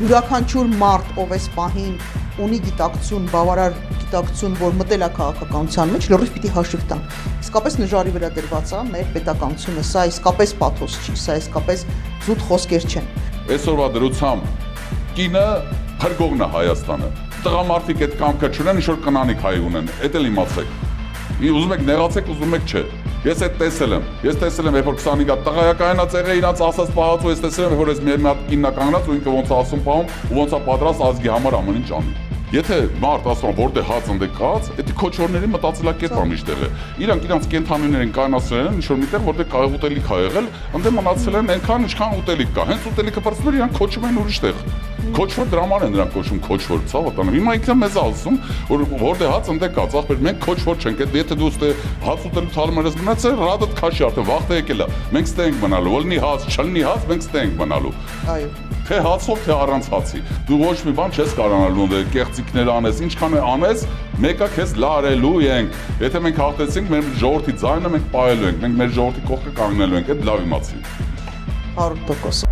յուրաքանչյուր մարդ, ով էս պահին ունի գիտակցություն, բավարար գիտակցություն, որ մտել է քաղաքականության մեջ, լրիվ պիտի հաշիվ տան։ Իսկապես նժարի վրա դրված է մեր պետականությունը, սա իսկապես պաթոս չի, սա իսկապես զուտ խոսքեր չեն։ Այսօրվա դրությամբ կինը փրկողն է Հայաստանը։ Տղամարդիկ այդ կամքը չունեն, ինչ որ կնանիկ հայ ունեն, էդ էլ իմացեք։ Ուզում եք նեղացեք, ուզում եք չէ։ Ես այդ տեսել եմ, երբ որ 25 հատ տղա կայանած եղել իրանց ասած պահածու, ես տեսել եմ, որ այս մի հատ կինն է կանգնած ու ինքը ոնց է ասում պահում ու ոնց է պատրաստ ազգի համար ամեն ինչ անի։ Եթե մարդ ասում որտեղ հաց ընդեկած, դա քոչորների մտածելակերպ է միշտեղ է։ Իրանք իրանք կենթանիներ են կայունացրել են, ինչ որ միտեղ որտեղ կարող ուտելիք ա եղել, ընդ մնացել են այնքան ինչքան ուտելիք կա։ Հենց ուտելիքը բարձրացնում իրանք քոչում են ուրիշտեղ։ Քոչվոր դրաման են նրանք կոչում քոչվոր, ցավը տանում։ Հիմա ինքը մեզ ասում, որ որտեղ հաց ընդեկած, ախպեր մենք քոչվոր չենք, եթե դու ստե հաց ուտելու ցալումերս մնացել, ռադդ քաշի արդեն վախտը եկել է։ Մենք ստե ենք մնալու, ոլնի հաց, չլնի հաց, մենք ստե ենք մնալու։ Այո։ Թե հացով, թե առանց հացի։ Դու ոչ մի բան չես կարողանալու կեղծիքներ անես, ինչքան է անես, մեկը քեզ լարելու ենք։ Եթե մենք հաղթեցինք, մեր ժողովրդի ձայնը մենք պահելու ենք, մենք մեր ժողովրդի կողքը կանգնելու ենք, այդ լավ իմացի։ 100%։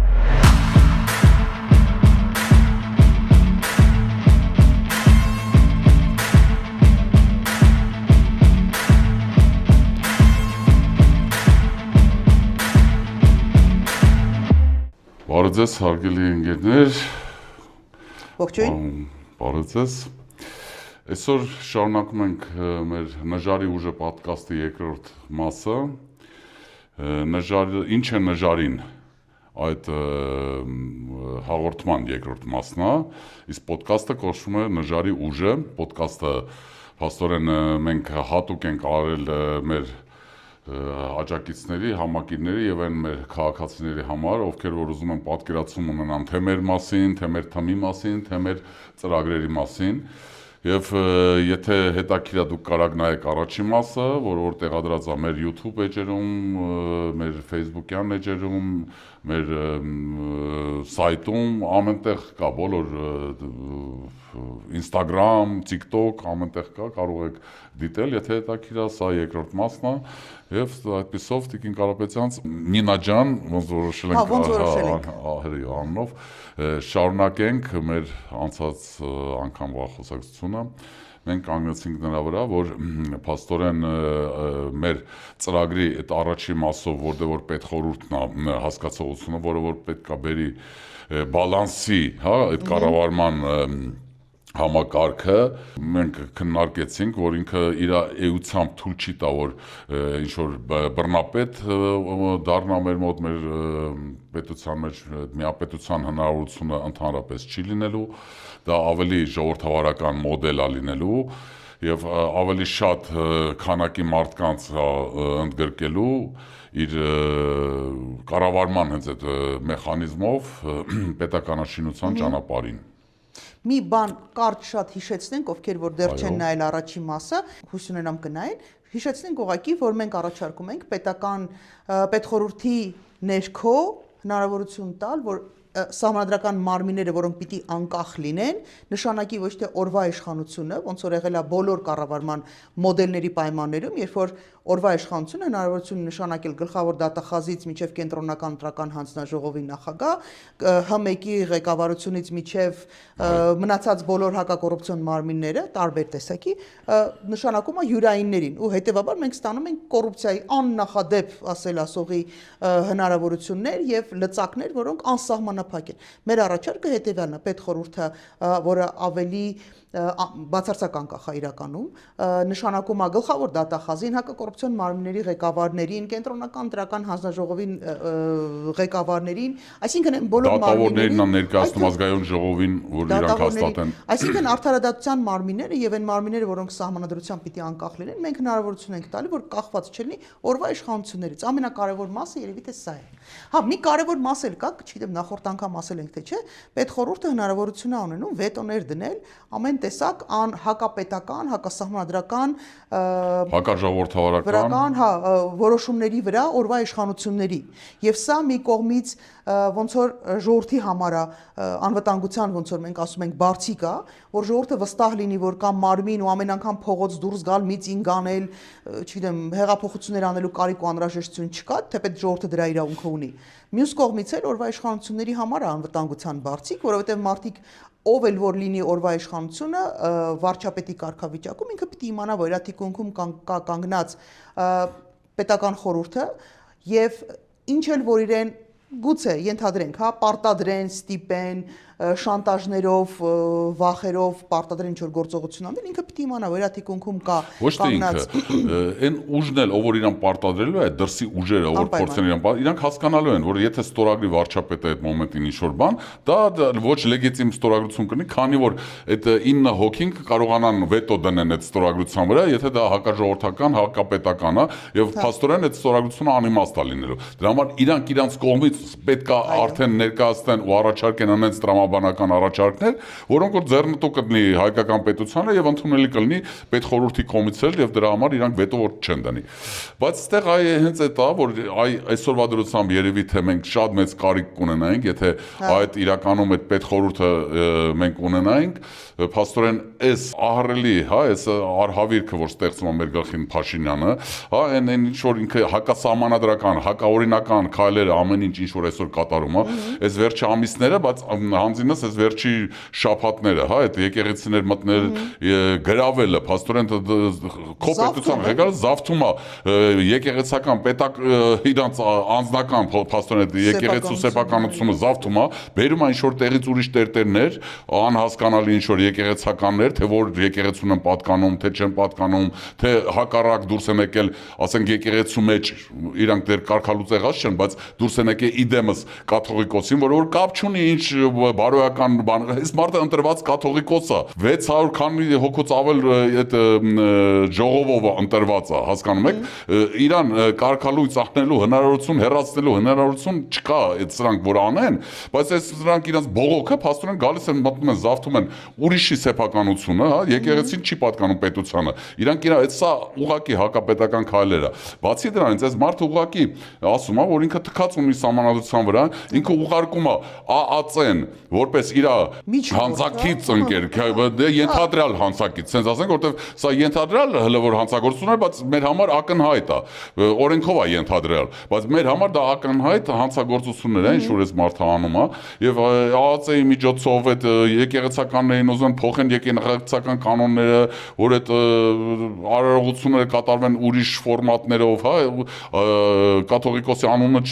Բարև ձեզ, հարգելի ընկերներ։ Ողջույն։ Բարև ձեզ։ Այսօր շարունակում ենք մեր Նժարի ուժը պոդքասթի երկրորդ մասը։ Ինչ է նժարին, այդ հաղորդման երկրորդ մասն է, իսկ պոդքասթը կոչվում է Նժարի ուժը։ Պոդքասթը փաստորեն մենք հատուկ ենք արել մեր աջակիցների, համակիրների եւ այն մեր քաղաքացիների համար, ովքեր որ ուզում են պատկերացում ունենան թե մեր մասին, թե մեր թմի մասին, թե մեր ծրագրերի մասին։ Եվ եթե հետաքրքիր է դուք կարող նայեք առաջի մասը, որ տեղադրած է մեր YouTube էջերում, մեր Facebook-յան էջերում, մեր սայթում, ամենտեղ կա, բոլոր Instagram, TikTok, ամենտեղ կա, կարող եք դիտել, եթե հետաքրքիր է, սա երկրորդ մասն է, եւ այդպիսով Տիկին Կարապետյանց Նինա ջան, ոնց որոշել ենք անունով, շարունակենք մեր անցած անգամվա խոսակցությունը։ Մենք կանգնեցինք նրա վրա, որ փաստորեն մեր ծրագրի այդ առաջի մասով, որտեղ որ պետխորհուրդն է հասկացողությունը, որը որ պետք է բերի բալանսի, հա, այդ կառավարման համակարգը, մենք քննարկեցինք, որ ինքը իր էությամբ թույլ չի տա, որ ինչ որ բռնապետ դառնա մեր մոտ, մեր պետության մեջ միապետության հնարավորությունը ընդհանրապես չի լինելու, դա ավելի ժողովրդավարական մոդել է լինելու եւ ավելի շատ քանակի մարդկանց ընդգրկելու իր կառավարման հենց այդ մեխանիզմով պետականաշինության ճանապարհին։ Մի բան կարճ շատ հիշեցնենք, ովքեր որ դեռ չեն նայել առաջի մասը, հույս ունենամ կնայեն, հիշեցնենք ուղղակի, որ մենք առաջարկում ենք պետխորհրդի ներքո հնարավորություն տալ, որ սահմանադրական մարմինները, որոնք պիտի անկախ լինեն, նշանակի ոչ թե օրվա իշխանությունը, ոնց որ եղել է բոլոր կառավարման մոդելների պայմաններում, երբ որ օրվա իշխանությունը հնարավորություն նշանակել գլխավոր դատախազից մինչև կենտրոնական ընտրական հանձնաժողովի նախագահ, ՀՄԵԿ-ի ղեկավարությունից մինչև մնացած բոլոր հակակոռուպցիոն մարմինները, տարբեր տեսակի, նշանակում է յուրայիններին, ու հետևաբար մենք ստանում ենք կոռուպցիայի աննախադեպ ասել ասողի հնարավորություններ եւ լծակներ, որոնք անսահմանափակ են։ Մեր առաջարկը հետեւյալն է, պետխորհուրդը, որը ավելի բացարձակ անկախ է իրականում, նշանակում է գլխավոր դատախազին, հակակոռուպցիոն մարմինների ղեկավարներին, կենտրոնական ընտրական հանձնաժողովի ղեկավարներին, այսինքն բոլոր դատավորներին ներկայացնում ազգային ժողովին, որ իրանք հաստատեն։ Այսինքն արդարադատության մարմինները եւ այն մարմինները, որոնք սահմանադրությամբ պիտի անկախ լինեն, մենք հնարավորություն ենք տալի, որ կախված չլինի օրվա իշխանություններից։ Ամենակարևոր մասը երևի թե սա է։ Հա, մի կարևոր մաս էլ կա, չգիտեմ, նախորդ անգամ ասել ենք թե չէ, պետխորհուրդը հնարավորություն է ունենում վետոներ դնել ամեն տեսակ հակապետական, հակասահմանադրական, հակաժողովրդավարական որոշումների վրա օրվա իշխանությունների։ Եվ սա մի կողմից ոնց որ ժողովրդի համար է անվտանգության ոնց որ մենք ասում ենք բարձիկ է, որ ժողովուրդը վստահ լինի, որ կամ մարմին ու ամեն անգամ փողոց դուրս գալ, միտինգ անել, չգիտեմ, հեղափոխություններ անելու կարիք ու անհրաժեշտություն չկա, թեպետ ժողովուրդը դրա իրավունքը ունի։ Մյուս կողմից էլ օրվա իշխանությունների համար է անվտանգության բարձիկ, որովհետև մարդիկ ով էլ որ լինի օրվա իշխանությունը վարչապետի կարգավիճակում ինքը պիտի իմանա, որ իր թիկունքում կա կանգնած պետական խորհուրդը եւ ինչ էլ որ իրեն գուցե ենթադրենք, հա, պարտադրեն, ստիպեն, շանտաժներով, վախերով պարտադրեն ինչ որ գործողություն անել, ինքը պիտի իմանա, որ իր թիկունքում կա կանգնած։ Ոչ թե ինքը, այն ուժն էլ, ով որ իրան պարտադրելու է, դրսի ուժերը, ով որ փորձեն իրան, իրանք հասկանալու են, որ եթե ստորագրի վարչապետը այդ մոմենտին ինչ որ բան, դա ոչ լեգիտիմ ստորագրություն կլինի, քանի որ այդ 9 հոգին կարողանան վետո դնեն այդ ստորագրության վրա, եթե դա հակաժողովրդական, հակապետական է, եւ փաստորեն այդ ստորագրությունը անիմաստ է լինելու։ Դրա համար իրանք իրանց կողմից պետք է արդեն ներկայացնեն ու առաջարկեն անենց տրամաբանական առաջարկներ, որոնք որ ձեռնտու կլինի հայկական պետությանը եւ ընդունելի կլինի պետխորհրդի կողմից էլ եւ դրա համար իրանք վետո որ չեն դնի։ Բայց այստեղ հենց այդ է, որ այսօրվա դրությամբ երևի թե մենք շատ մեծ կարիք կունենայինք, եթե այդ իրականում այդ պետխորհուրդը մենք ունենայինք, փաստորեն այս ահռելի, հա, այս արհավիրքը, որ ստեղծում է մեր գլխին Փաշինյանը, հա, այն ինչ որ ինքը հակասահմանադրական, հակաօրինական քայլերը ամեն ինչ որ այսօր կատարում է, այս վերջի ամիսները, բայց հանձինս այս վերջի շաբաթները, հա, այդ եկեղեցիներ մտնել, գրավելը, փաստորեն քո պետության ղեկավարը զավթում է եկեղեցական պետակ իրանց անձնական փաստորեն եկեղեցու սեփականությունը զավթում է, բերում է ինչ որ տեղից ուրիշ տերտերներ, անհասկանալի ինչ որ եկեղեցականներ, թե որ եկեղեցուն են պատկանում, թե չեն պատկանում, թե հակառակ դուրս են եկել, ասենք եկեղեցու մեջ իրանք դեռ կարգալուծեղած չեն, բայց դուրս են եկել իդեմս կաթողիկոսին, որ կապ չունի ինչ բարոյական բան, այս մարդը ընտրված կաթողիկոս է, 600 քանի հոգուց ավել այդ ժողովով ընտրված է, հասկանում եք, իրան կարգալույծ անելու հնարավորություն, հեռացնելու հնարավորություն չկա այդ սրանք որ անեն, բայց այս սրանք իրանց բողոքը փաստորեն գալիս են մտնում են զավթում են ուրիշի սեփականությունը, հա, եկեղեցին չի պատկանում պետությանը։ Իրանք այդ սա ուղղակի հակապետական քայլեր է։ Բացի դրանից, այս մարդը ուղղակի ասում է, որ ինքը թքած ունի սահմանադրության վրա, ինքը ուղարկում է ԱԱՑ-ն, որպես իր հանցակից ընկեր, ենթադրյալ հանցակից, sense ասենք, որտեվ սա ենթադրյալ հələ որ հանցագործություն է, բայց մեր համար ակնհայտ է, օրենքով է ենթադրյալ, բայց մեր համար դա ակնհայտ հանցագործություններ են, ինչ որ այս մարդը անում է, եւ ԱԱՑ-ի միջոցով այդ եկեղեցականներին ուզում փոխեն եկեղեցական կանոնները, որ այդ արարողությունները կատարվեն ուրիշ ֆորմատներով, հա, կաթողիկոսի անունը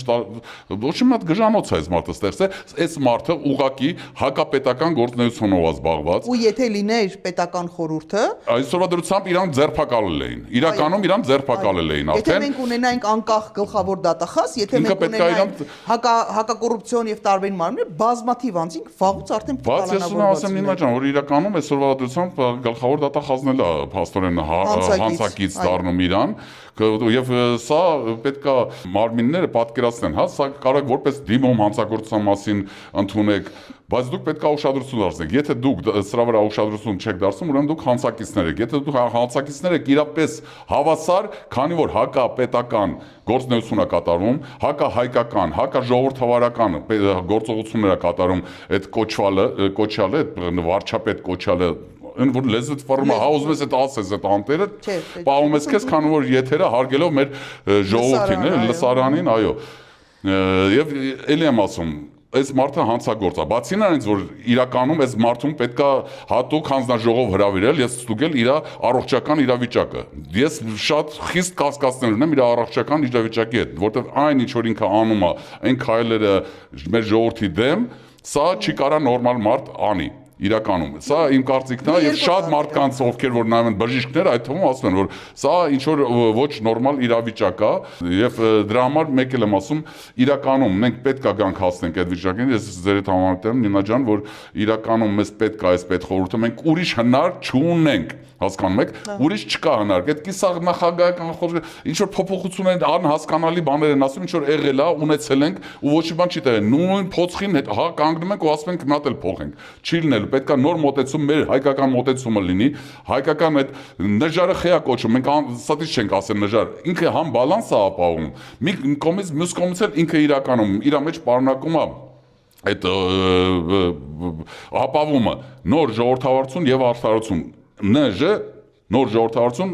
ոչ մի հատ գժանոց է այս մարդը ստեղծել, այս մարդը ուղղակի հակապետական գործունեությունով է զբաղված։ Ու եթե լիներ պետական խորհուրդը, այսօրվա դրությամբ իրան ձերբակալել էին։ Իրականում իրան ձերբակալել էին արդեն։ Եթե մենք ունենայինք անկախ գլխավոր դատախազ, եթե մենք ունենայինք հակակոռուպցիոն եւ տարբեր մարմիններ, բազմաթիվ անձինք վաղուց արդեն ասեմ Նինա ջան, որ իրականում այսօրվա դրությամբ գլխավոր դատախազն էլ է փաստորեն հանցակից դառնում իրան, եւ սա պետք է մարմինները պատկերացնեն, հա, սա կարող որպես դիմում հանցագործության մասին ընդունեք, բայց դուք պետք է ուշադրություն դարձնեք։ Եթե դուք սրա վրա ուշադրություն չեք դարձնում, ուրեմն դուք հանցակիցներ եք։ Եթե դուք հանցակիցներ եք իրապես հավասար, քանի որ հակապետական գործունեություն է կատարվում, հակահայկական, հակաժողովրդավարական գործողություններ է կատարում այդ կոչյալը, վարչապետ կոչյալը որ լեզվից ֆորմա հա ուզում ես այդ ասես այդ անտերը պահում ես քեզ քանի որ եթերը հարգելով մեր ժողովրդին լսարանին այո եւ ելի եմ ասում այս մարդը հանցագործ է բացի նրանից որ իրականում այս մարդուն պետքա հատուկ հանձնաժողով հրավիրել եւ ստուգել իր առողջական իրավիճակը ես շատ խիստ կասկածներ ունեմ իր առողջական իրավիճակի հետ որտեղ այն ինչ որ ինքը անում է այն քայլերը մեր ժողովրդի դեմ սա չի կարա նորմալ մարդ անի իրականում սա իմ կարծիքն է եւ շատ մարդկանց ովքեր որ նայում են բժիշկներ այդ թվում ասում են որ սա ինչ որ ոչ նորմալ իրավիճակ է եւ դրա համար մեկ էլ եմ ասում իրականում մենք պետք է գանք հասնենք այդ վիճակին ես ձեր հետ համեմատեմ Նինա ջան որ իրականում մեզ պետք է այս պետխորհուրդը մենք ուրիշ հնար չունենք հասկանում եք ուրիշ չկա հնար այդ կիսաղ նախագահական խորհուրդը ինչ որ փոփոխություններ անհասկանալի բաներ են ասում ինչ որ եղել է ունեցել ենք ու ոչ մի բան չի տեղի նույն փոცხին հետ հա կանգնում ենք ու ասում ենք գնալ փոխենք չի լինելու լինել, պետք է նոր մոտեցում, մեր հայկական մոտեցումը լինի, հայկական այդ նժարը խեյա կոչում, մենք ստատից չենք ասել նժար, ինքը համ բալանս է ապահովում, մի կողմից մյուս կողմից էլ ինքը իրականում իր մեջ պարունակում է այդ ապահովումը նոր ժողովրդավարություն եւ արդարություն ՆԺ նոր ժողովրդավարություն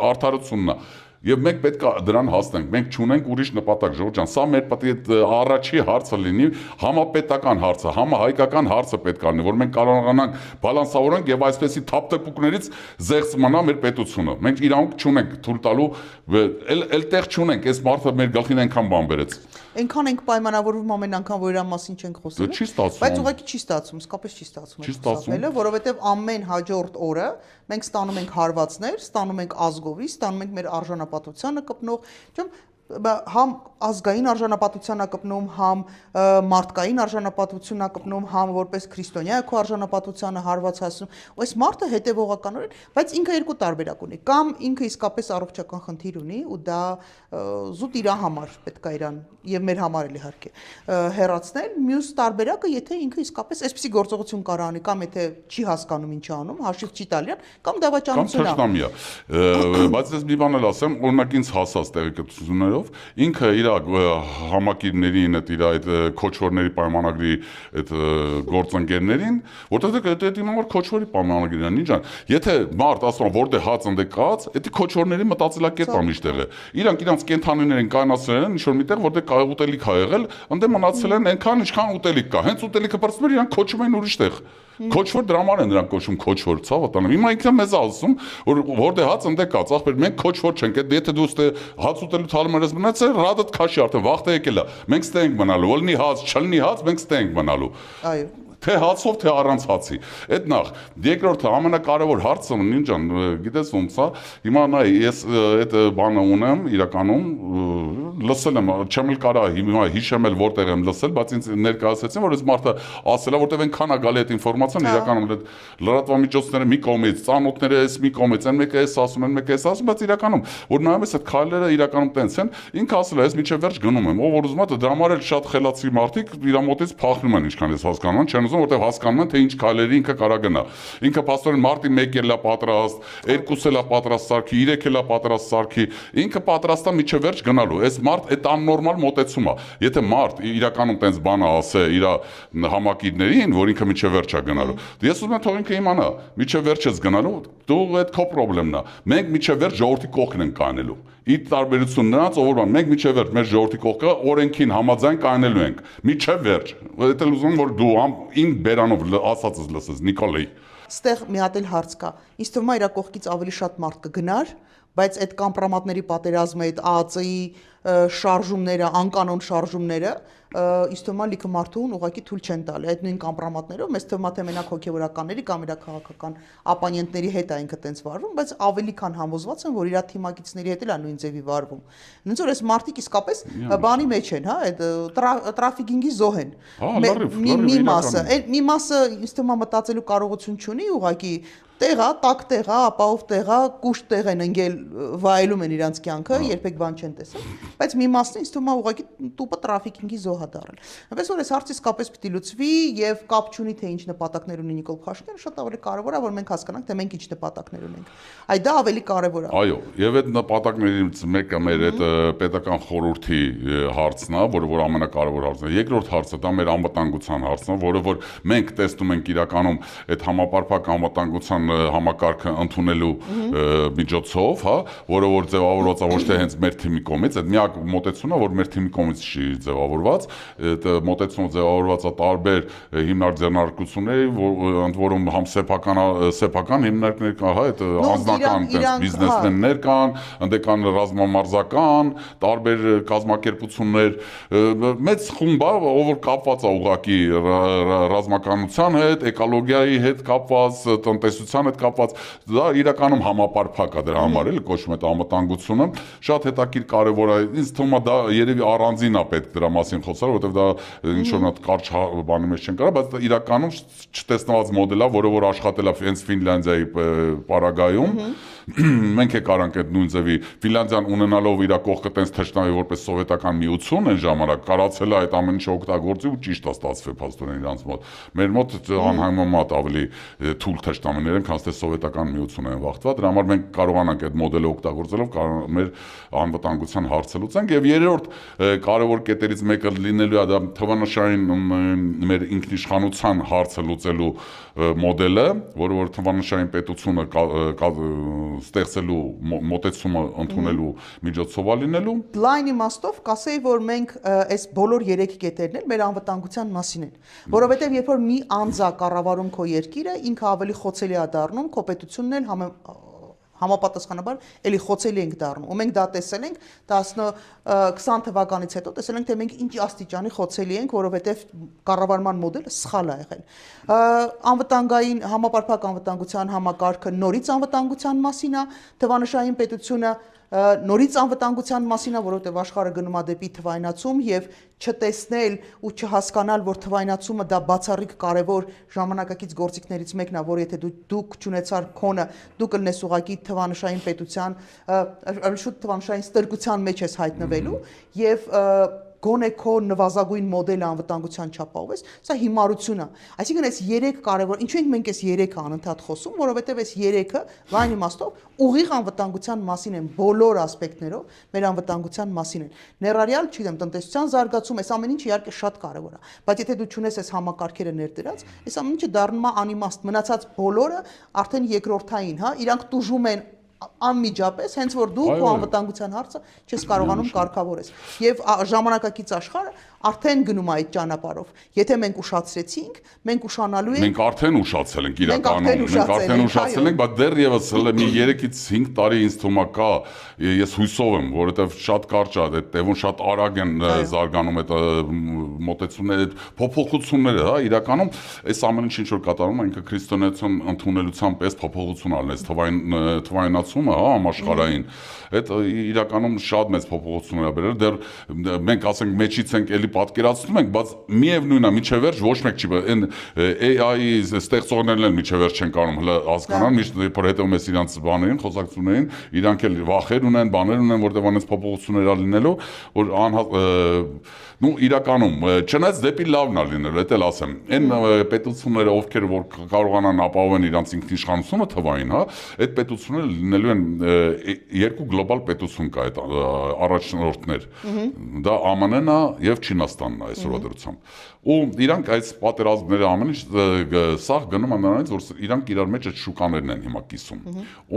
արդարությունն է Եվ մենք պետք է դրան հասնենք, մենք չունենք ուրիշ նպատակ, Ժողովուրդ ջան, սա մեր պետք է առաջի հարցը լինի, համապետական հարցը, համահայկական հարցը պետք է լինի, որ մենք կարողանանք բալանսավորենք եւ այսպեսի թափթփուկներից զեղծ մնա մեր պետությունը։ Մենք իրավունք չունենք թույլ տալու, էլ տեղ չունենք, այս մարդը մեր գլխին այնքան բան բերեց։ Այնքան ենք պայմանավորվում ամեն անգամ, որ իրա մասին չենք խոսում։ Չի ստացվում։ Բայց ուղղակի չի ստացվում, իսկապես չի ստացվում։ Որովհետև ամեն հաջորդ օրը մենք ստանում ենք հարվածներ, ստանում ենք ազգովի, ստանում ենք մեր արժանապատվությանը կպնող, համ ազգային արժանապատվությանը կպնում, համ մարդկային արժանապատվությունը կպնում, համ որպես քրիստոնյա քո արժանապատվությանը հարված հասնում։ Այս մարդը հետևողականորեն, բայց ինքը երկու տարբերակ ունի։ Կամ ինքը իսկապես առողջական խնդիր ունի ու դա զուտ իր համար պետք է իրան եւ մեր համար էլ իհարկե հեռացնել։ Մյուս տարբերակը, եթե ինքը իսկապես այսպիսի գործողություն կարող անի, կամ եթե չի հասկանում ինչ անում, հաշիվ չի տալիան, կամ դավաճանություն է։ Կամ թշնամի է։ Բայց ես մի բան էլ ասեմ, օրինակ ինձ հասած տեղեկատվություններով ինքը իր համակիրներին, իր այդ քոչվորների պայմանագրի այդ գործընկերներին, որտեղ դա դիմավոր քոչվորի պայմանագրին է, ինչ ան։ Եթե մարդ ասում որտեղ հաց ընդեկած, դա քոչվորների մտածելակերպ է միշտեղ է։ Իրանք իրանք կենթանիներին կայունացրել են ինչ-որ միտեղ, որտեղ կայ ուտելիք ա եղել, ընդ մնացել են այնքան ինչքան ուտելիք կա։ Հենց ուտելիքը բարձր իրանք քոչում են ուրիշտեղ։ Քոչվոր դրաման են նրանք կոչում քոչվոր, ցավը տանը։ Հիմա ինքը մեզ ասում, որ որտեղ հաց ընդեկած, ախպեր մենք քոչվոր չենք, եթե դու ստե հաց ուտելու թալում ես մնացել, ռադդ քաշի արդեն վախտը եկել է։ Մենք ստե ենք մնալու, ոլնի հաց, չլնի հաց, մենք ստե ենք մնալու։ Այո։ Թե հացով, թե առանց հացի։ Այդ նախ, երկրորդը ամենակարևոր հարցը ինչ ան, գիտես ոնց է, հիմա նայ, ես այդ բանը ունեմ, իրականում լսել եմ, չեմ էլ կարա հիմա հիշեմ էլ որտեղ եմ լսել, բայց ինձ ներկայացրեցին, որ այս մարդը ասել է, որտեղ այնքան է գալի այդ ինֆորմացիան, իրականում լրատվամիջոցները մի կողմից, ծանոթները էս մի կողմից, են մեկը էս ասում, են մեկը էս ասում, բայց իրականում, որ նայում ես այդ քայլերը իրականում տենց են, ինքը ասել է, ես միջև վերջ գնում եմ, ով որ ուզում է, դրա համար էլ շատ խելացի մարդիկ իր մոտից փախնում են, ինչքան ես հասկանում եմ, չեն որտեղ հասկանում են, թե ինչ քայլերի ինքը կարա գնա։ Ինքը փաստորեն մարտի 1 էլ է պատրաստ, 2 էլ է պատրաստ սարքի, 3 էլ է պատրաստ սարքի, ինքը պատրաստ է միջև վերջ գնալու։ Այս մարդ այդ աննորմալ մոտեցում է։ Եթե մարդ իրականում տենց բանը ասե իր համակիրներին, որ ինքը միջև վերջ է գնալու, ես ուզում եմ թող ինքը իմանա, միջև վերջ ես գնալու, դու այդ քո խնդրեմն է։ Մենք միջև վերջ ժողովրդի կողքն ենք կանելու։ Ի տարբերություն նրանց, ով որ մենք միջև վերջ մեր ժողովրդի կողքը օրենքին համաձայն կանելու ենք։ Միջև վերջ։ Դա էլ ուզում եմ որ դու ին բերանով ասածս լսես, Նիկոլեյ։ Ստեղ մի հատ էլ հարց կա։ Ինձ թվում է իր կողքից ավելի շատ մարդ կգնար, բայց այդ կամպրոմատների պատերազմը, այդ ԱԱԾ-ի շարժումները, անկանոն շարժումները, ինձ թվում է լիքը մարդուն ուղղակի թույլ չեն տալի։ Այդ նույն կամպրոմատներով մեզ թվում է թե մենակ հոգևորականների կամ իր քաղաքական ապանյենտների հետ է ինքը տենց վարվում, բայց ավելի քան համոզված եմ, որ իր թիմակիցների հետ էլ է նույն ձևի վարվում։ Ոնց որ այս մարդիկ իսկապես բանի մեջ են, հա, այդ տրաֆիկինգի զոհ են։ Մի մասը ինձ թվում է մտածելու կարողություն չունի, ուղղակի տեղա, տակ տեղա, ապահով տեղա, կուշտ տեղ են ընկել, վայելում են իրանց կյանքը, երբեք բան չեն տեսել, բայց մի մասն ինձ թվում է ուղղակի տուպը տրաֆիկինգի զոհ է դառել։ Այնպես որ այս հարցը իսկապես պիտի լուծվի եւ կապ չունի թե ինչ նպատակներ ունի Նիկոլ Փաշինյանը, շատ ավելի կարեւոր է որ մենք հասկանանք թե մենք ինչ նպատակներ ունենք։ Այդ դա ավելի կարեւոր է։ Այո, եւ այդ նպատակներից մեկը մեր այդ պետական խորհրդի հարցն է, որ ամենակարևոր հարցն է։ Երկրորդ հարցը դա մեր անվտանգության հարցն է, որը որ մենք տեսնում ենք իրականում այդ համապարփակ անվտանգության համակարգը ընդունելու միջոցով, հա, որը որ ձևավորված է ոչ թե հենց մեր թիմի կողմից, այդ միակ մոտեցումն է, որ մեր թիմի կողմից չի ձևավորված, այդ մոտեցումը ձևավորված է տարբեր հիմնարկ ձեռնարկությունների, ընդ որում համ սեփական հիմնարկներ կան, հա, այդ անձնական բիզնեսմեններ կան, ընդ կան ռազմամարզական, տարբեր կազմակերպություններ, մեծ խումբ է, ով որ կապված է ուղղակի ռազմականության հետ, էկոլոգիայի հետ կապված, տնտեսության հետ կապված, դա իրականում համապարփակ է դրա համար էլ կոչվում է անվտանգությունը, շատ հետաքրքիր կարևոր է, ինձ թվում է դա երևի առանձին է պետք դրա մասին խոսալ, որովհետև դա ինչ-որ մի կարճ բանի մեջ չեն կարող, բայց իրականում չտեսնված մոդել է, որը որ աշխատել է հենց Ֆինլանդիայի պարագայում, մենք է կարանք այդ նույն ձևի Ֆինլանդիան ունենալով իր կողքը տենց թշնամի որպես սովետական միություն այն ժամանակ կարացել է այդ ամեն ինչը օգտագործի ու ճիշտ է ստացվել փաստորեն իրանց մոտ։ Մեր մոտ անհայմոմատ ավելի թույլ թշնամիներ են, քան թե սովետական միությունը են վախտված։ Դրա համար մենք կարողանանք այդ մոդելը օգտագործելով մեր անվտանգության հարցը լուծենք։ Եվ երրորդ կարևոր կետերից մեկը լինելու է դա թվանշային մեր ինքնիշխանության հարցը լուծելու մոդելը, որը որ թվանշային պետությունը ստեղծելու մոտեցումը ընդունելու միջոցով է լինելու։ Լայն իմաստով կասեի, որ մենք այս բոլոր 3 կետերն էլ մեր անվտանգության մասին են, որովհետև երբ որ մի անձ է կառավարում քո երկիրը, ինքը ավելի խոցելի է դառնում, քո պետությունն էլ համապատասխանաբար էլի խոցելի ենք դառնում։ Ու մենք դա տեսել ենք 20 թվականից հետո տեսել ենք թե մենք ինչ աստիճանի խոցելի ենք, որովհետև կառավարման մոդելը սխալ է եղել։ Անվտանգային համապարփակ անվտանգության համակարգը նորից անվտանգության մասին է, թվանշային պետությունը նորից անվտանգության մասին է, որովհետև աշխարհը գնում է դեպի թվայնացում եւ չտեսնել ու չհասկանալ, որ թվայնացումը դա բացառիկ կարևոր ժամանակակից գործիքներից մեկն է, որ եթե դուք չունեցար քոնը, դու կլնես ուղակի թվանշային պետության, շուտ թվանշային ստրկության մեջ ես հայտնվելու եւ գոնե քո նվազագույն մոդելը անվտանգության չափով ես, սա հիմարություն է։ Այսինքն այս 3 կարևոր, ինչու ենք մենք այս 3-ը անընդհատ խոսում, որովհետև այս 3-ը լայն իմաստով ուղիղ անվտանգության մասին են, բոլոր ասպեկտներով մեր անվտանգության մասին են։ Ներառյալ, չգիտեմ, տնտեսության զարգացում, այս ամեն ինչը իհարկե շատ կարևոր է, բայց եթե դու չունես այս համակարգերը ներդրած, այս ամեն ինչը դառնում է անիմաստ, մնացած բոլորը արդեն երկրորդային, հա, իրանք տուժում են անմիջապես, հենց որ դու քո անվտանգության հարցը չես կարողանում կարգավորես։ Եվ ժամանակակից աշխարհը արդեն գնում է այդ ճանապարհով։ Եթե մենք ուշացրեցինք, մենք ուշանալու ենք։ Մենք արդեն ուշացել ենք իրականում, մենք արդեն ուշացել ենք, բայց դեռևս մի 3-ից 5 տարի ինձ թվում է կա, ես հույսով եմ, որովհետև շատ կարճ է, այդ տևուն շատ արագ են զարգանում այդ մոտեցումները, այդ փոփոխությունները, հա, իրականում այս ամեն ինչ որ կատարում է ինքը քրիստոնեություն ընդունելության պես փոփոխություն արնես, թվայնացումը, հա, համաշխարհային, այդ իրականում շատ մեծ փոփոխություններ ա բերել, դեռ մենք ասենք մեջից ենք էլի պատկերացնում ենք, բայց միևնույնն է, միջև վերջ ոչ մեկ չի, այն AI-ի ստեղծողներն էլ միջև վերջ չեն կարող հասկանալ, միշտ որ հետևում ես իրանց բաներին, խոսակցություններին, իրանք էլ վախեր ունեն, բաներ ունեն, որտեղ անես փոփոխություններ ա լինելու, որ իրականում չնայած դեպի լավն ա լինելու, դա էլ ասեմ, այն պետությունները, ովքեր որ կարողանան ապահովել իրանց ինքնիշխանությունը թվային, հա, այդ պետությունները լինելու են 2 գլոբալ պետություն կա այդ առաջնորդներ, դա ԱՄՆ-ն է եւ Չինաստանն է այսօրվա դրությամբ։ Ու իրանք այս պատերազմները ամեն ինչ սաղ գնում է նրանից, որ իրանք իրար մեջ այդ շուկաներն են հիմա կիսում,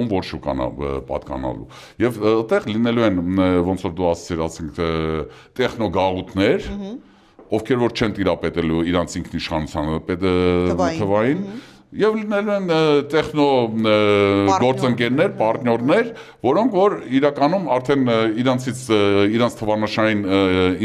ում որ շուկան է պատկանալու։ Եվ այդտեղ լինելու են ոնց որ դու ասացիր, ասենք տեխնոգաղութներ, ովքեր որ չեն տիրապետելու իրանց ինքնիշխանությանը, թվային Եվ լինելու են տեխնո գործընկերներ, պարտներներ, որոնք որ իրականում արդեն իրանց թվանշային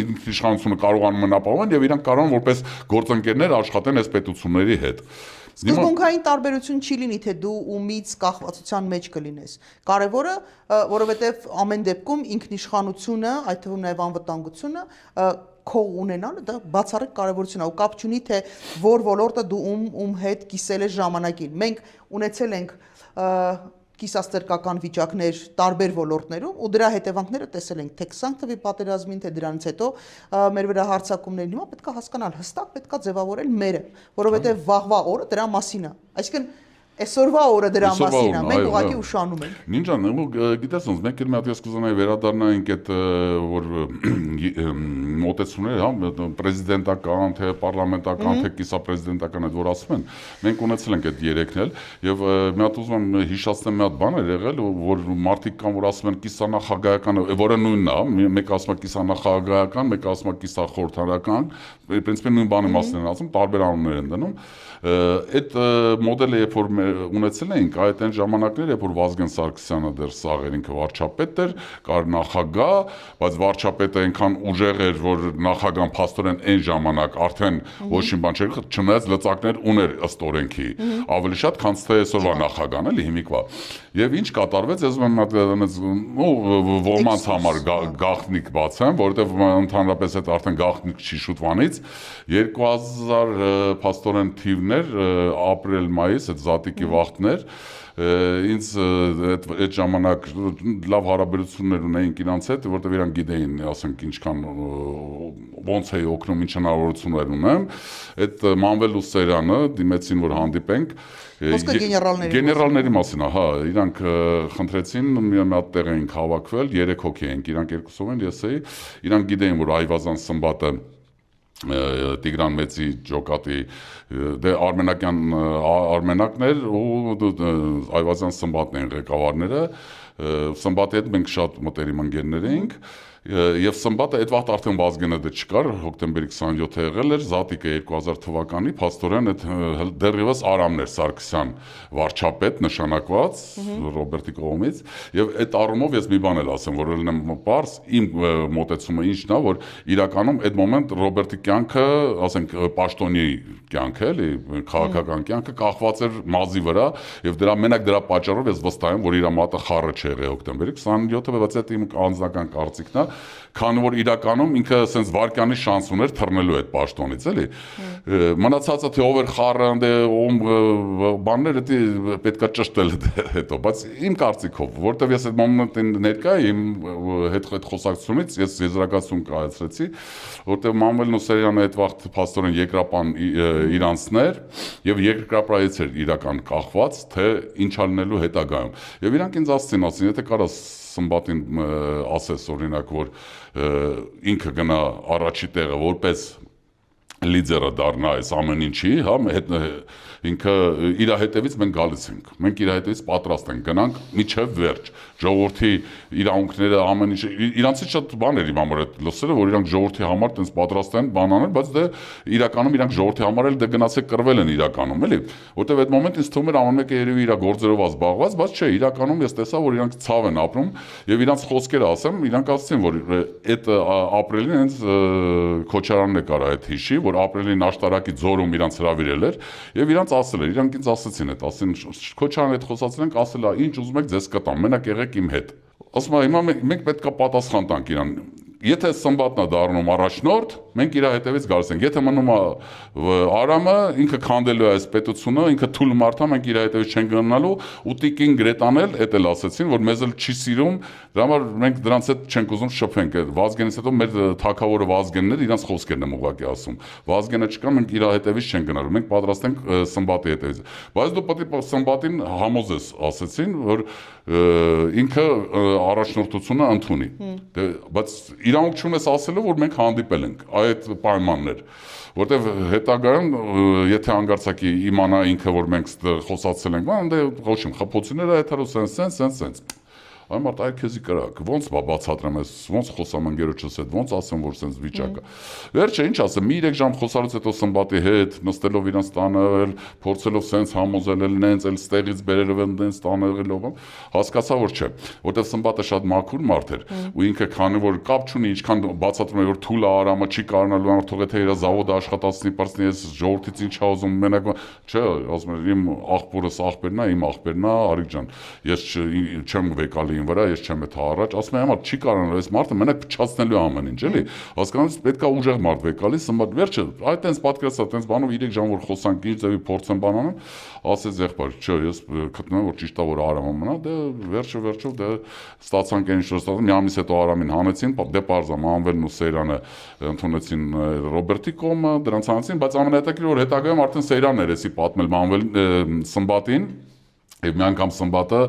ինքնիշխանությունը կարողանում են ապահովել եւ իրանք կարող են որպես գործընկերներ աշխատեն այս պետությունների հետ։ Սկզբունքային տարբերություն չի լինի, թե դու ումից կախվածության մեջ կլինես։ Կարևորը, որովհետև ամեն դեպքում ինքնիշխանությունը, այդ թվում նաև անվտանգությունը քո ունենալը դա բացառիկ կարևորություն է ու կապ չունի թե որ ոլորտը դու ում հետ կիսել ես ժամանակին։ Մենք ունեցել ենք կիսաստրկական վիճակներ տարբեր ոլորտներում ու դրա հետևանքները տեսել ենք թե 20 թվականի պատերազմին, թե դրանից հետո մեր վրա հարձակումներին հիմա պետք է հասկանալ հստակ պետք է ձևավորել մերը, որովհետև վաղվա օրը դրա մասին է։ Այսինքն այսօրվա օրը դրա մասին է, մենք ուղղակի ուշանում ենք։ Նինջան, գիտես ոնց, մենք էլ մի հատ ես կուզենայի վերադառնանք այդ որ մոտեցումները, հա, պրեզիդենտական, թե պարլամենտական, թե կիսապրեզիդենտական այդ որ ասում են, մենք ունեցել ենք այդ երեքն էլ եւ մի հատ ուզում եմ հիշեցնեմ մի հատ բան էր եղել, որ մարդիկ կան որ ասում են կիսանախագահական, որը նույնն է, մեկը ասում է կիսանախագահական, մեկը ասում է կիսախորհրդարական, պրինցիպի նույն բանի մասին են ասում, տարբեր անուններ են դնում։ Այդ մոդելը երբ որ ունեցել էինք այդ այն ժամանակներ, երբ որ Վազգեն Սարգսյանը դեռ սաղ էր, ինքը վարչապետ էր, կար նախագահ, բայց վարչապետը այնքան ուժեղ էր, որ նախագահան փաստորեն այն ժամանակ արդեն ոչ մի բան չէր, չնայած լծակներ ուներ ըստ օրենքի, ավելի շատ, քան թե այսօրվա նախագահան, էլի հիմիկվա։ Եվ ինչ կատարվեց, ես ոմանց համար գաղտնիք բացեմ, որովհետև ընդհանրապես այդ արդեն գաղտնիք չի շուտվանից 2000 փաստորեն թիվներ ապրիլ-մայիս այդ տատիկի վախտներ, ինձ այդ ժամանակ լավ հարաբերություններ ունեինք իրանց հետ, որտեղ իրանք գիտեին, ասենք, ինչքան ոնց էի օգնում, ինչ հնարավորություններ ունեմ, այդ Մանվել ու Սերյանը դիմեցին, որ հանդիպենք, Խոսքը գեներալների մասին, հա, իրանք խնդրեցին, մի հատ տեղ էինք հավաքվել, 3 հոգի էինք, իրանք երկուսով են, ես էի, իրանք գիտեին, որ Այվազան Սմբատը Տիգրան Մեծի ջոկատի դե արմենակն էր ու Այվազյան Սմբատն են ղեկավարները, Սմբատի հետ մենք շատ մտերիմ ընկերներ էինք Եվ Սմբատը այդ վաղտ արդեն Վազգենը դե չկար, հոկտեմբերի 27-ը եղել էր, Զատիկը 2000 թվականի, փաստորեն այդ դեռևս Արամներ Սարգսյան վարչապետ նշանակված Ռոբերտի կողմից, եւ այդ առումով ես մի բան էլ ասեմ, որ ելնեմ պարզ, իմ մոտեցումը ինչն է, որ իրականում այդ մոմենտ Ռոբերտի կյանքը, ասենք, պաշտոնի կյանքը, էլի, քաղաքական կյանքը կախված էր մազի վրա, եւ դրա մենակ դրա պատճառով ես վստահ եմ, որ իր մատը խառը չեղե հոկտեմբերի 27-ը, բայց այդ իմ անձնական կարծիքն է, քանի որ իրականում ինքը ասենց վարկյանի շանս ուներ թռնելու այդ պաշտոնից, էլի։ Մնացածը թե ով էր խառը, դե ում բանները դա պետքա ճշտել հետո, բայց իմ կարծիքով, որտեվ ես այդ մոմենտին ներկա իմ հետ խոսակցությունից ես եզրակացություն կայացրեցի, որտեվ Մանվել Նուսերյանը այդ վաղտ փաստորեն երկրապան իրանցներ եւ երկրապայից էր իրական կախված, թե ինչ ալնելու հետագայում։ Եվ իրանք ինձ ասցին, եթե կարաս Սմբատին ասես օրինակ, որ ինքը գնա առաջի տեղը որպես լիդերը դառնա այս ամեն ինչի, հա, ինքը իր հետևից մենք գալիս ենք, մենք իր հետևից պատրաստ ենք գնանք միջև վերջ, ժողովրդի իրավունքները ամեն ինչ, իրանցից շատ բաներ իմ համար այդ լսել որ իրանք ժողովրդի համար տենց պատրաստ են բան անել, բայց դե իրականում իրանք ժողովրդի համար էլ դե գնացեք կռվել են իրականում, էլի, որտեվ այդ մոմենտ ինձ թվում էր ամեն մեկը երևի իր գործերով ազբաղված, բայց չէ, իրականում ես տեսա, որ իրանք ցավ են ապրում եւ իրանք խոսքերը ասեմ, իրանք ասացին, որ այդ ապրիլին հենց Քոչարյանն է կարա այդ հիշի, որ ապրիլին աշտարակի ձորում իրանք հրավիրել էր եւ իրանք ասել էր, իրանք ինձ ասացին այդ, ասին Քոչարյանը հետ խոսացել ենք, ասել է, ինչ ուզում եք ձեզ կտամ, մենակ եղեք իմ հետ։ Ասում եմ, հիմա մենք պետքա պատասխան տանք իրան։ Եթե Սմբատն է դառնում առաջնորդ, մենք իր հետևից գալիս ենք։ Եթե մնում է Արամը, ինքը քանդելու է այս պետությունը, ինքը թույլ մարդա, մենք իր հետևից չենք գնալու, ու Տիկին Գրետան էլ էդ էլ ասեցին, որ մեզ էլ չի սիրում, դրա համար մենք դրանց հետ չենք ուզում շփվենք։ Վազգենից հետո մեր թագավորը Վազգենն էր, իրանց խոսքերն եմ ուղղակի ասում։ Վազգենը չկա, մենք իր հետևից չենք գնալու, մենք պատրաստ ենք Սմբատի հետևից։ Բայց դու պետք է Սմբատին համոզես, ասեցին, որ ինքը առաջնորդությունը ընդունի։ Բայց իրանք չունես ասելու, որ մենք հանդիպել ենք այդ պայմաններ, որտեվ հետագայում եթե հանգարցակի իմանա ինքը, որ մենք խոսացել ենք, դե ոչինչ, խփոցիները հետարու սենց Այն մարդ այ քեզի կրակ, ոնց բացատրեմ ես, ոնց խոսամ ընկերոջս հետ, ոնց ասեմ, որ սենց վիճակը։ Վերջը ինչ ասեմ, մի 3 ժամ խոսալուց հետո Սմբատի հետ, նստելով իրանց տանը, փորձելով սենց համոզել, նենց էլ ստեղից բերելով են նենց տանելով, հասկացա որ չէ, որտեվ Սմբատը շատ մաքուր մարդ էր, ու ինքը քանի որ կապ չունի, ինչքան բացատրում է որ Թուլը Արամը չի կարողանալու անոր թողե թե իր զավոդը աշխատացնի, բարձնի, ես ժողովրդից ինչ ուզում, մենակ չէ, ասում եմ, իմ աղբորս աղբերն է, իմ աղբերն է, Արիկ ջան, ես չեմ վեկալի վրա ես չեմ այդ առաջ, ասում եմ, մարդ չի կարողանալ, այս մարդը մենակ փչացնելու ամեն ինչ, էլի։ Հասկանալիս պետքա ուժեղ մարդ վեկալի, Սմբատ վերջը, այդ տենց պատկերացա, տենց բանով 3 ժամ որ խոսանք, ինչ ձևի փորձեմ բան անեմ, ասեց եղբայր, չէ, ես գտնում եմ որ ճիշտ է որ Արամը մնա, դե վերջը դե ստացանք այն ինչ որ ստացանք, մի ամիս հետո Արամին հանեցին, դե պարզա Մանվելն ու Սեյրանը ընդունեցին Ռոբերտի կողմը, դրանց հանեցին, բայց ամենահետաքրքիրը որ հետագայում արդեն Սեյրանն էր էսի պատմել Մանվել Սմբատին, եւ մի անգամ Սմբատը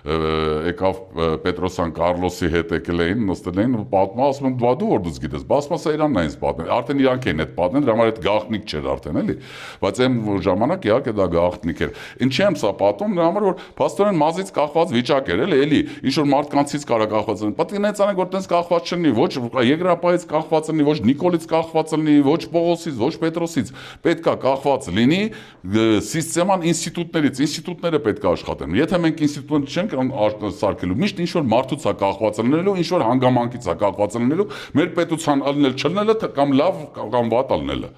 եկավ Պետրոսյան Կարլոսի հետ եկել էին, նստել էին ու պատմում, ասում եմ դու որ դուք գիտես, բասմա Սեյրանն է ինձ պատմել, արդեն իրանք են այդ պատմել, դրա համար այդ գաղտնիք չէր արդեն էլի, բայց այն ժամանակ իհարկե դա գաղտնիք էր։ Ինչի եմ սա պատմում, դրա համար որ փաստորեն մազից կախված վիճակ էր էլի, ինչ որ մարդկանցից կարա կախված լինի, պետք է նենց անենք որ տենց կախված չլինի, ոչ Եգրապայից կախված լինի, ոչ Նիկոլից կախված լինի, ոչ Պողոսից, ոչ Պետրոսից, պետքա կախված լինի սիստեման ինստիտուտները պետք է աշխատեն։ Եթե մենք ինստիտուտներ չենք սարքելու, միշտ ինչ որ մարդուց է կախված լինելու, ինչ որ հանգամանքից է կախված լինելու, մեր պետության ալնել չլնելը կամ լավ կամ վատ ալնելը։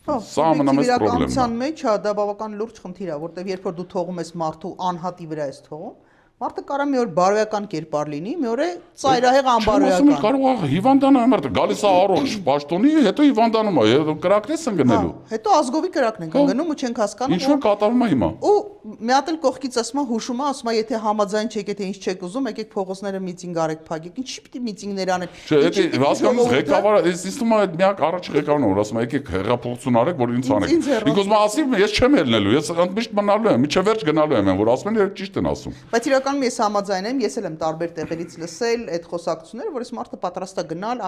Սա ամենամեծ խնդիրն է։ Մեջ դա բավական լուրջ խնդիր է, որտեղ երբ որ դու թողում ես մարդու անհատի վրա ես թողում, Մարդը կարող է մի օր բարոյական կերպար լինի, մի օր է ծայրահեղ անբարոյական։ Կարող է հիվանդանա, մարդը գալիս է առողջ պաշտոնի, հետո հիվանդանում է, կրակնես են գնելու։ Հետո ազգովի կրակն են գնում ու չենք հասկանում։ Ինչ որ կատարվում է հիմա։ Ու մի հատ էլ կողքից ասում է, հուշում է, ասում է, եթե համաձայն չեք, եթե ինչ չեք ուզում, եկեք փողոցները միտինգ արեք, փակեք։ Ինչի՞ պիտի միտինգներ անել։ Չէ, դա հասկանում ղեկավարը, ինձ թվում է միակ առաջ ղեկավարն որ ասում է, եկեք հեղափոխություն արեք, որ ինձ անեք։ Ինձ ուզում է ասի, ես չեմ ելնելու, ես ընդմիշտ մնալու եմ, միջև վերջ գնալու եմ, որ ասում են ճիշտ են ասում։ Բայց իրականում ես համաձայն եմ, ես էլ եմ տարբեր տեղերից լսել այդ խոսակցությունները, որ այս մարդը պատրաստ է գնալ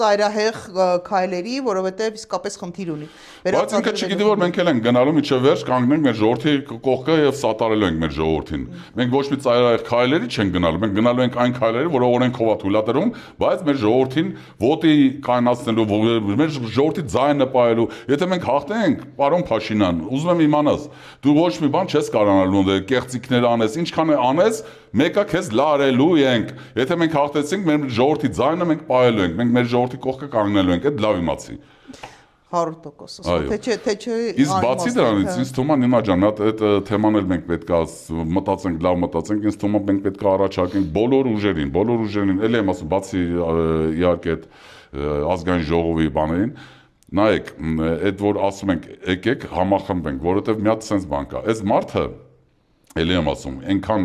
ծայրահեղ քայլերի, որովհետև իսկապես խնդիր ունի։ Բայց ինքը չգիտի որ մենք էլ ենք գնալու միջև վերջ կանգնենք մեր ժողովրդի կողքը եւ սատարելու ենք մեր ժողովրդին։ Մենք ոչ մի ծայրահեղ քայլերի չենք գնալու, մենք գնալու ենք այն քայլերի, որը օրենքով է թույլատրվում, բայց մեր ժողովրդին ոտի կայունացնելու, մեր ժողովրդի ձայնը պահելու։ Եթե մենք հաղթենք, պարոն Փաշինյան, ուզում եմ իմանաս, դու ոչ մի բան չես կարողանալու կեղծիքներ անես, ինչքան անես, մեկը քեզ լարելու ենք։ Եթե մենք հաղթեցինք, մեր ժողովրդի ձայնը մենք պահելու ենք, մենք մեր ժողովրդի կողքը կանգնելու ենք, այդ լավ իմացի։ 100%, թե չէ։ Իսկ բացի դրանից, ինձ թվում է Նինա ջան, այդ թեման էլ մենք պետք է մտածենք, լավ մտածենք, ինձ թվում է մենք պետք է առաջարկենք բոլոր ուժերին, ելի եմ ասում, բացի իհարկե այդ ազգային ժողովի բաներին, նայեք, այդ որ ասում ենք, եկեք համախմբենք, որովհետև մի հատ sense բան կա։ Այս մարդը, ելի եմ ասում, այնքան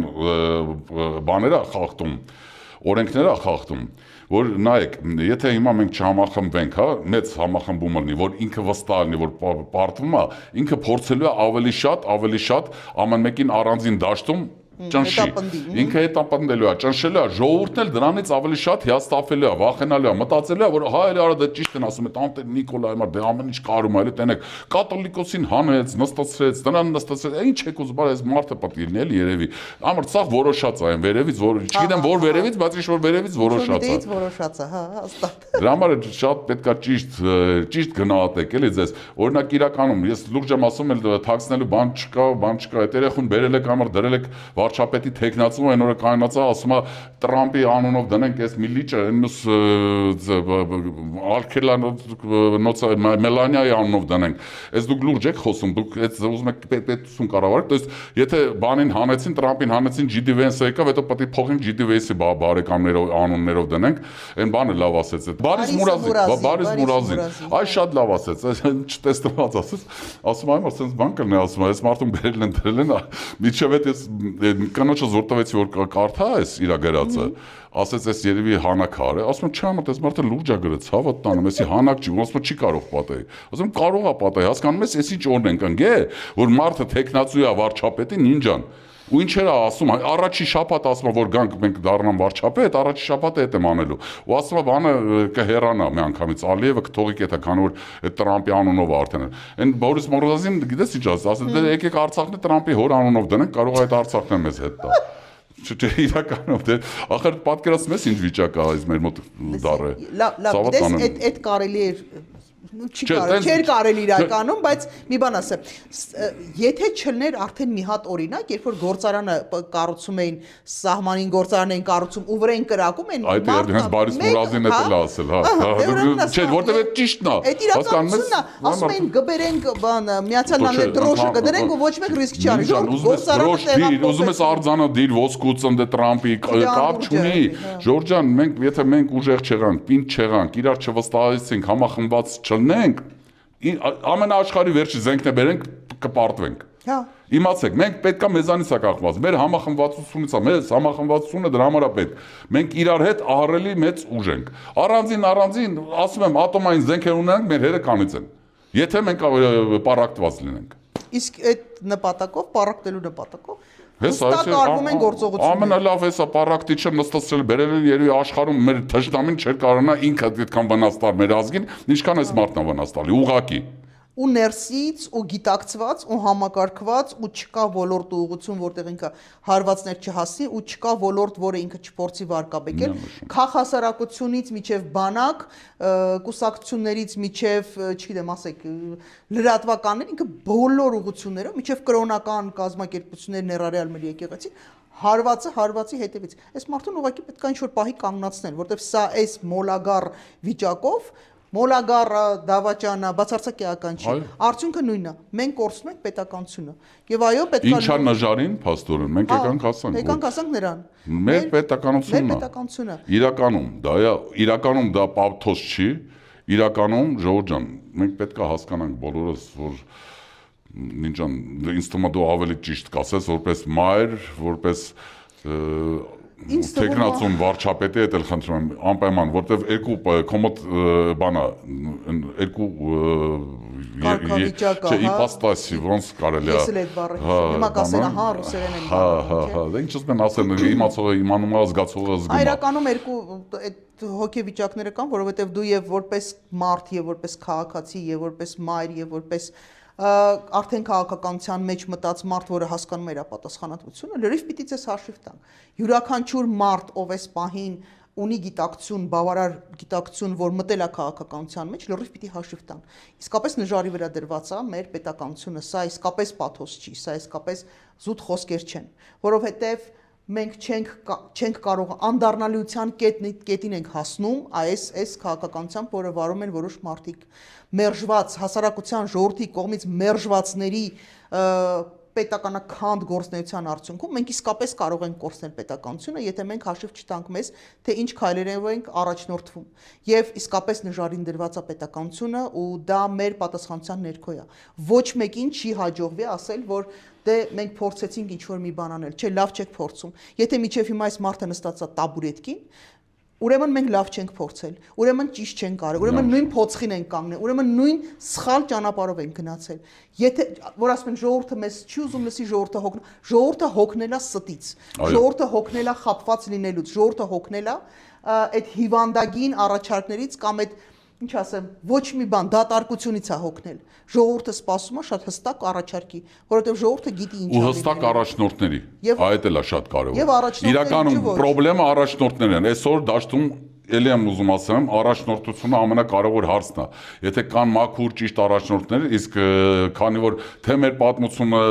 բաներ է խախտում, օրենքներ է խախտում, որ նայեք, եթե հիմա մենք չհամախմբենք, հա, մեծ համախմբում լինի, որ ինքը վստահ լինի, որ պարտվում է, ինքը փորձելու է ավելի շատ ամեն մեկին առանձին դաշտում ճնշի։ Ինքը հետապնդելու է, ճնշելու է, ժողովուրդն էլ դրանից ավելի շատ հիասթափվելու է, վախենալու է, մտածելու է, որ հա էլի արա դա ճիշտ են ասում, այդ անտեր Նիկոլայ Մար դե ամեն ինչ կարում է, էլի տենեք, կաթոլիկոսին հանեց, նստացրեց, դրան նստացրեց, ինչ եք ուզում, բայց այս մարդը պետք է լինի էլի երևի։ Ամր ցավ որոշած է այն վերևից, որ չգիտեմ որ վերևից, բայց ինչ որ վերևից որոշած է, հա, հաստատ։ Դրա համար շատ պետքա ճիշտ գնահատեք էլի ձեզ։ Օրինակ իրականում ես լուրջ եմ ասում, էլ թաքցնելու բան չկա, այդ երեխուն բերել եք համար դրել եք վարչապետի տեխնացում այն օրը կայունացա, ասում է Տրամպի անունով դնենք այս մի լիճը, այնուս Մելանիայի անունով դնենք։ Այս դուք լուրջ եք խոսում, դուք այս ուզում եք պետություն կառավարեք, то есть եթե բանին հանեցին, Տրամպին հանեցին, GD Vance-ը եկավ, հետո պետք է փոխենք GD Vance-ի բարեկամներով անուններով դնենք, այն բանը լավ ասեց։ Բարիս Մուրազին, այ շատ լավ ասեց, չտեսնված ասեց, ասում եմ, ասենց բան կլինի, ասում այս մարդուն բերել են դրել են, միջև էս կանոջը զոր տվեցի որ կարդա այս իր գրածը, ասեց այս երևի հանակար է, ասում եմ չեմ այս մարդը լուրջ է գրած, ցավը տանում, էսի հանակ չի, ասում չի կարող պատահի, ասում կարող է պատահի, հասկանում ես, էս ինչ օրենք ընկե, որ մարդը տեխնացու է վարչապետի նինջան, ու ինչ էր ասում, առաջի շաբաթ ասում որ գանք մենք դառնամ վարչապետ, առաջի շաբաթը հետ եմ անելու, ու ասում բանը կհեռանա մի անգամից, Ալիևը կթողի կետա, քանի որ այդ Տրամպի անունով արդեն է, այն Բորիս Մորոզին գիտես ինչ ասաց, դե եկեք Արցախն Տրամպի հոր անունով դնենք, կարող է այդ Արցախն մեզ հետ տա։ Չէ, իրականում դե ախր պատկերացնում ես ինչ վիճակ է այս մեր մոտ դառը։ Լավ, դες այդ կարելի է չէր կարելի իրականում, բայց մի բան ասեմ, եթե չլներ արդեն մի հատ օրինակ, երբ որ գործարանը կառուցում էին, սահմանին գործարան էին կառուցում ու վրան կրակում են, այդ հենց Բարիս Մուրազին էլ ասել, հա, չէ, որտեղ է ճիշտն է, հասկանու՞մ ես, ասում էին գբերենք բան, Միացյալ Նահանգների դրոշը կդրենք ու ոչ մեկ ռիսկ չի անի, ուզում ես արձանը դիր ոսկու ծնդ Տրամպի կապ չունի, Ժորժան, եթե մենք ուժեղ չեղանք, պինդ չեղանք, իրար չվստահեցինք, համախմբված չլնենք, ամենաաշխարհի վերջի զենքն է բերենք, կպարտվենք։ Հա։ Իմացեք, մենք պետքա մեզանից է կախված, մեր համախմբվածությունից է, մեզ համախմբվածությունը դրա համար է պետք։ Մենք իրար հետ ահռելի մեծ ուժ ենք։ Առանձին, ասում եմ, ատոմային զենքեր ունենք, մեր հերը կանից են։ Եթե մենք պառակտված լինենք։ Իսկ այդ նպատակով, պառակտելու նպատակով հստակ արվում են գործողությունները։ Ամենալավ հեսա պառակտիչը նստացրել բերել են երևի աշխարհում մեր թշնամին չէր կարողանա ինքը այդքան վնաս տալ մեր ազգին, ինչքան այս մարդն է վնաս տալի, ուղղակի։ Ու ներսից ու գիտակցված ու համակարգված ու չկա ոլորտ ու ուղղություն որտեղ ինքը հարվածներ չհասի ու չկա ոլորտ որը ինքը չփորձի վարկաբեկել քաղաքասարակությունից միջև բանակ կուսակցություններից միջև չգիտեմ ասեք լրատվականներ ինքը բոլոր ուղղություններով միջև կրոնական կազմակերպություններ ներառյալ մեր եկեղեցի հարվածի հետևից այս մարդուն ուղղակի պետք է ինչ-որ պահի կանգնացնել որտեղ սա այս մոլագար վիճակով մոլագարը, դավաճանը, բացարձակ էական չի։ Արդյունքը նույնն է։ Մենք կորցնում ենք պետականությունը։ Եւ այո, պետք է Ինչա նժարին, փաստորեն, մենք եկանք հասանք։ Եկանք հասանք նրան։ Մեր պետականությունն է։ Իրականում դա պաթոս չի։ Իրականում Ժողովուրդ ջան, մենք պետք է հասկանանք բոլորս, որ ինձ թվում է դու ավելի ճիշտ կասես, որպես մայր, որպես տեխնացուն վարչապետի հետ էլ խնդրում եմ անպայման, որտեվ երկու կոմոդ բանա, երկու իպաստասի ոնց կարելի է։ Ես էլ այդ բառը հիմա կասել հա ռուսերեն են։ Դա ինչ ուզում են ասել, իմացողը իմանում է, զգացողը զգում է։ Իրականում երկու այդ հոգեվիճակները կան, որովհետև դու եւ որպես մարդ եւ որպես քաղաքացի եւ որպես մայր եւ որպես արդեն քաղաքականության մեջ մտած մարդ, որը հասկանում է իր պատասխանատվությունը, լրիվ պիտի ձեզ հաշիվ տանք։ Յուրաքանչյուր մարդ, ով էս պահին ունի գիտակցություն, բավարար գիտակցություն, որ մտել է քաղաքականության մեջ, լրիվ պիտի հաշիվ տան։ Իսկապես նժարի վրա դրված է մեր պետականությունը, սա իսկապես պաթոս չի, սա իսկապես զուտ խոսքեր չեն, որովհետև մենք չենք կարող անդառնալիության կետին ենք հասնում այս քաղաքականությամբ, որը վարում են որոշ մարդիկ մերժված հասարակության ժողովրդի կողմից մերժվածների պետականաքանդ գործնեության արդյունքում մենք իսկապես կարող ենք կորցնել պետականությունը, եթե մենք հաշիվ չտանք մեզ, թե ինչ քայլերով ենք առաջնորդվում։ Եվ իսկապես նժարին դրված է պետականությունը ու դա մեր պատասխանատվության ներքո է։ Ոչ մեկին չի հաջողվի ասել, որ դե մենք փորձեցինք ինչ-որ մի բան անել, չէ, լավ չեք փորձում։ Եթե միջև հիմա այս մարդը նստած է տաբուրետկին, ուրեմն մենք լավ չենք փորձել, ուրեմն ճիշտ չենք արել, ուրեմն նույն փոცხին ենք կանգնել, ուրեմն նույն սխալ ճանապարհով ենք գնացել։ Եթե որ ասում են ժողովուրդը մեզ չի ուզում լսի, ժողովուրդը հոգնել է ստից, ժողովուրդը հոգնել է խապված լինելուց, ժողովուրդը հոգնել է այդ հիվանդագին առաջարկներից կամ այդ ինչ ասեմ, ոչ մի բան դատարկությունից է հոգնել։ Ժողովուրդը սպասում է շատ հստակ առաջարկի, որովհետև ժողովուրդը գիտի ինչ է։ Ու հստակ առաջնորդների։ Այդ էլ է շատ կարևոր։ Եվ առաջնորդների իրականում խնդրեմը առաջնորդներն են։ Այսօր դաշտում Էլի եմ ուզում ասեմ, առաջնորդությունը ամենակարևոր հարցն է։ Եթե կան մաքուր ճիշտ առաջնորդներ, իսկ քանի որ թե մեր պատմությունը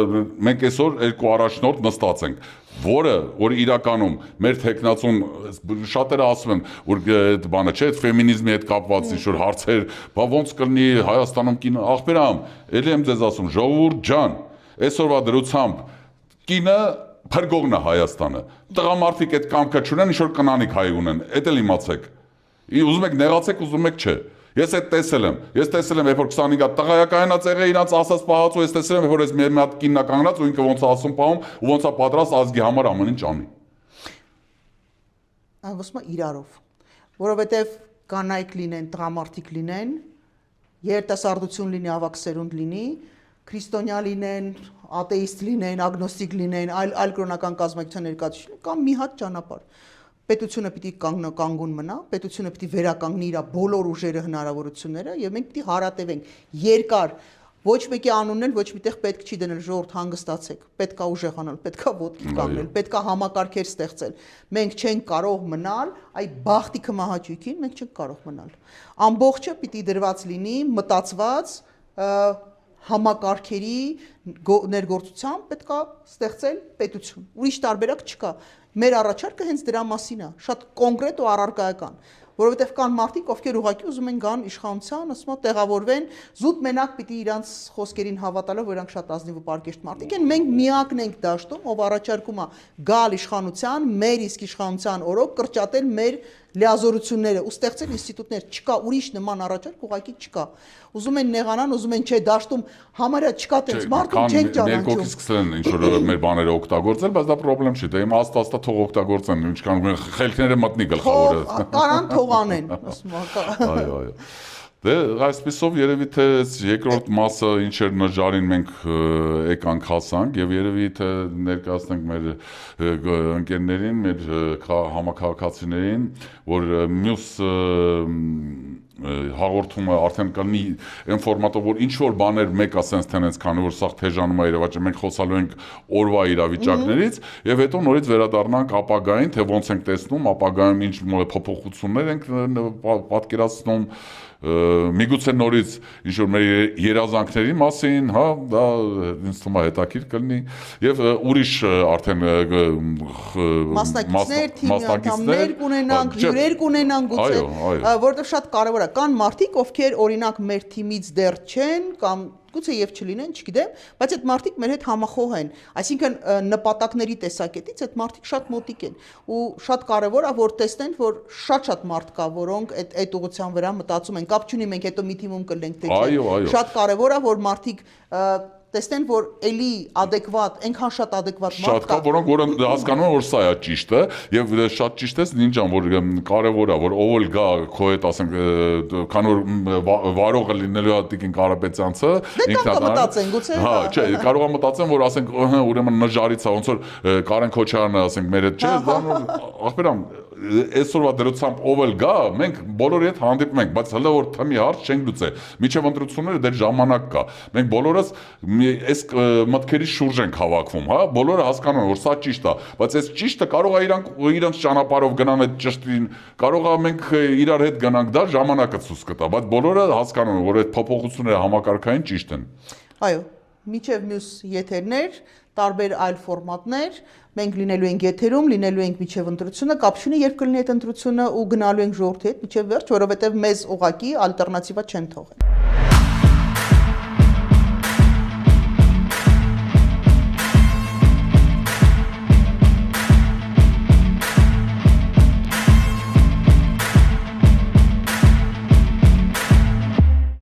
մենք այսօր երկու առաջնորդ նստած ենք, որ իրականում մեր տեխնացուն շատերը ասում են, որ այդ բանը չէ, ֆեմինիզմի հետ կապված ինչ-որ հարցեր, բա ոնց կլինի Հայաստանում կինը, ախպերամ, էլի եմ ձեզ ասում, ժողովուրդ ջան, այսօրվա դրությամբ կինը փրկողն է Հայաստանը։ Տղամարդիկ այդ կամքը չունեն, ինչ-որ կնանիկ հայ ունեն, այդ էլ իմացեք։ Ուզում եք նեղացեք, ուզում եք չէ։ Ես այդ տեսել եմ, երբ որ 25 հատ տղայա կայանած եղել իրանց ասած պահածու, ես տեսել եմ, երբ որ ես մի հատ կինն է կանգնած ու ինքը ոնց է ասում պահում ու ոնց է պատրաստ ազգի համար ամեն ինչ անի։ Ասում եմ իրարով, որովհետև կանայք լինեն, տղամարդիկ լինեն, երիտասարդություն լինի, ավակ սերունդ լինի, քրիստոնյա լինեն, աթեիստ լինեն, ագնոստիկ լինեն, այլ կրոնական կազմակերպության ներկայացուցիչ կամ մի հատ ճանապարհ։ Պետությունը պիտի կանգուն մնա, պետությունը պիտի վերականգնի իր բոլոր ուժերը, հնարավորությունները եւ մենք պիտի հարատևենք երկար ոչ մեկի անունն էլ ոչ միտեղ պետք չի դնել ժողովուրդ հանգստացեք, պետքա ուժեղանալ, պետքա ոտքի կանգնել, պետքա համակարգեր ստեղծել։ Մենք չենք կարող մնալ, այ բախտի կմահաճույքին մենք չենք կարող մնալ։ Ամբողջը պիտի դրված լինի, մտածված համակարգերի ներգործությամբ պետքա ստեղծել պետություն։ Ուրիշ տարբերակ չկա։ Մեր առաջարկը հենց դրա մասին է, շատ կոնկրետ ու առարկայական, որովհետև կան մարդիկ, ովքեր ուղղակի ուզում են գան իշխանության, ասում են տեղավորվեն, զուտ մենակ պիտի իրանց խոսքերին հավատալով, որ իրանք շատ ազնիվ ու պարկեշտ մարդիկ են, մենք միակն ենք դաշտում, ով առաջարկում է գալ իշխանության, մեր իսկ իշխանության օրոք կրճատել մեր լիազորությունները ու ստեղծել ինստիտուտներ, չկա ուրիշ նման առաջարկ ուղղակի չկա։ Ուզում են նեղանան, ուզում են չէ դաշտում համարյա չկա տենց մարդու չեն ճանաչում։ Ներկոքից սկսել են ինչ որ մեր բաները օգտագործել, բայց դա խնդրեմ չի, դե հիմա աստա թող օգտագործեն, ինչքան խելքները մտնի գլխավորը։ Կարան թողանեն, ասում եմ։ Այո, այո։ Դե այսպեսով երևի թե երկրորդ մասը ինչեր նժարին մենք եկանք հասանք եւ երևի թե ներկայացնենք մեր ընկերներին, մեր համակարգացիներին, որ մյուս հաղորդումը արդեն կլինի այն ֆորմատով, որ ինչ որ բաներ մեկ ասենց թենենց, քանի որ սա թեժանում է իրավիճակը, մենք խոսալու ենք օրվա իրավիճակներից եւ հետո նորից վերադառնանք ապագային, թե ոնց ենք տեսնում ապագայում ինչ փոփոխություններ ենք պատկերացնում միգուցե նորից ինչ որ մեր երազանքների մասին, հա, դա ինձ թվում է հետաքրքիր կլինի եւ ուրիշ արդեն մասնակիցներ, թիմի անդամներ կունենանք, հյուրեր կունենանք գուցե, որովհետեւ շատ կարեւոր է, կան մարդիկ, ովքեր օրինակ մեր թիմից դեռ չեն կամ գուցե եւ չլինեն, չգիտեմ, բայց այդ մարդիկ մեր հետ համախոհ են, այսինքն նպատակների տեսակետից այդ մարդիկ շատ մոտիկ են ու շատ կարեւոր է որ տեսնեն, որ շատ մարդ կա, որոնք այդ ուղղության վրա մտածում են, կապ չունի մենք հետո մի թիմում կլենք թե չէ, շատ կարեւոր է որ մարդիկ տեսնեն, որ էլի adekvat, այնքան շատ adekvat մարդ կա, որոնք հասկանում են, որ սա է ճիշտը, եւ շատ ճիշտ է Նինջան, որ կարեւոր է, որ ով էլ գա քո հետ, ասենք, քան որ վարողը լինելու է Տիկին Կարապետյանցը, ինքնական, գուցե, հա, չէ, կարող եմ մտածեմ, որ ասենք, ուրեմն նժարից է, ոնց որ Կարեն Քոչարյանը, ասենք, մեր հետ չէ, դա ախպերամ այսօրվա դրությամբ ով էլ գա, մենք բոլորի հետ հանդիպում ենք, բայց հələ որ թմի հարց չենք լուծե։ Միջև ընտրությունները դեռ ժամանակ կա։ Մենք բոլորս այս մտքերի շուրջ ենք հավաքվում, հա, բոլորը հասկանում են, որ սա ճիշտ է, բայց այս ճիշտը կարող է իրանք ճանապարհով գնան այդ ճշտին, կարող է մենք իրար հետ գնանք, դա ժամանակը ցույց կտա, բայց բոլորը հասկանում են, որ այդ փոփոխությունները համակարգային ճիշտ են։ Այո, միջև մյուս եթերներ, տարբեր այլ ֆորմատներ, մենք լինելու ենք եթերում, լինելու ենք միջև ընտրությունը, կապ չունի երբ կլինի այդ ընտրությունը ու գնալու ենք ժողովրդի հետ միջև վերջ, որովհետև մեզ ուղղակի ալտերնատիվա չեն թողել։